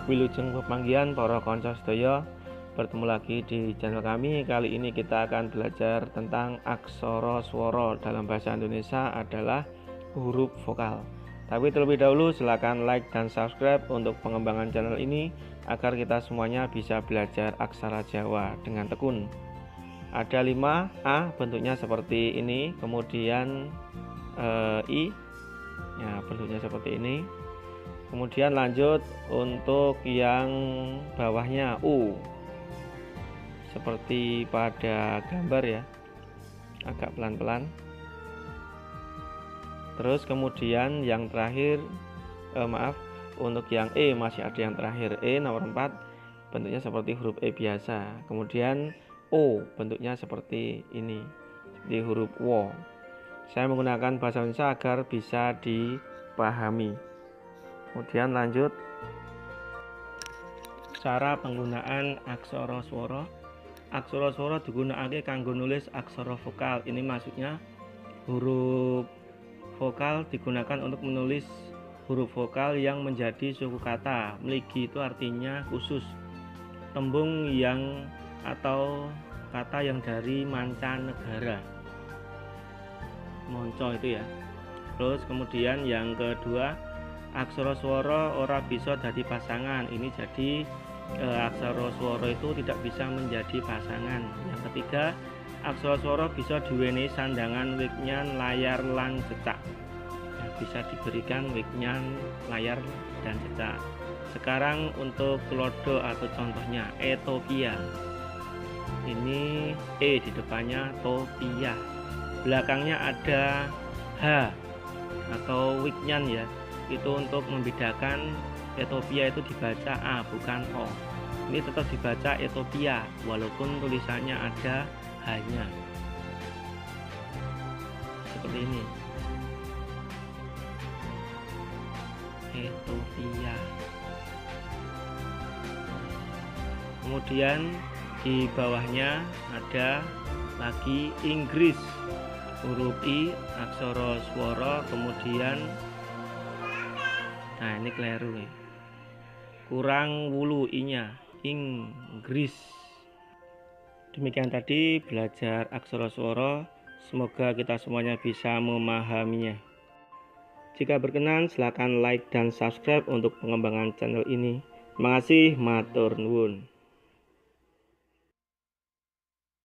Wilujeng pepanggihan para kanca sedaya, bertemu lagi di channel kami. Kali ini kita akan belajar tentang aksara swara. Dalam bahasa Indonesia adalah huruf vokal. Tapi terlebih dahulu silakan like dan subscribe untuk pengembangan channel ini agar kita semuanya bisa belajar aksara Jawa dengan tekun. Ada 5 A, bentuknya seperti ini, kemudian I ya, bentuknya seperti ini. Kemudian lanjut untuk yang bawahnya U, seperti pada gambar ya, agak pelan-pelan. Terus kemudian yang terakhir untuk yang E masih ada yang terakhir, E nomor 4, bentuknya seperti huruf E biasa. Kemudian O bentuknya seperti ini, seperti huruf W. Saya menggunakan bahasa Indonesia agar bisa dipahami. Kemudian lanjut cara penggunaan aksara swara. Aksara swara digunakake kanggo nulis aksara vokal. Ini maksudnya huruf vokal digunakan untuk menulis huruf vokal yang menjadi suku kata. Mligi itu artinya khusus, tembung yang atau kata yang dari mancanegara, monco itu ya. Terus kemudian yang kedua, aksara swara ora bisa dadi pasangan. Ini jadi aksara swara itu tidak bisa menjadi pasangan. Yang ketiga, aksara swara bisa diwenehi sandangan wignan, layar lan cecak. Ya, bisa diberikan wignan, layar dan cecak. Sekarang untuk tulodo atau contohnya Ethiopia. Ini E di depannya, Topia. Belakangnya ada H atau wignan ya. Itu untuk membedakan Ethiopia itu dibaca A bukan O. Ini tetap dibaca Ethiopia walaupun tulisannya ada H-nya. Seperti ini. Ethiopia. Kemudian di bawahnya ada lagi Inggris. Huruf I, aksara swara, kemudian nah ini keliru nih, kurang wulu I-nya, Inggris. Demikian tadi belajar aksara swara, semoga kita semuanya bisa memahaminya. Jika berkenan silakan like dan subscribe untuk pengembangan channel ini. Terima kasih, matur nuwun.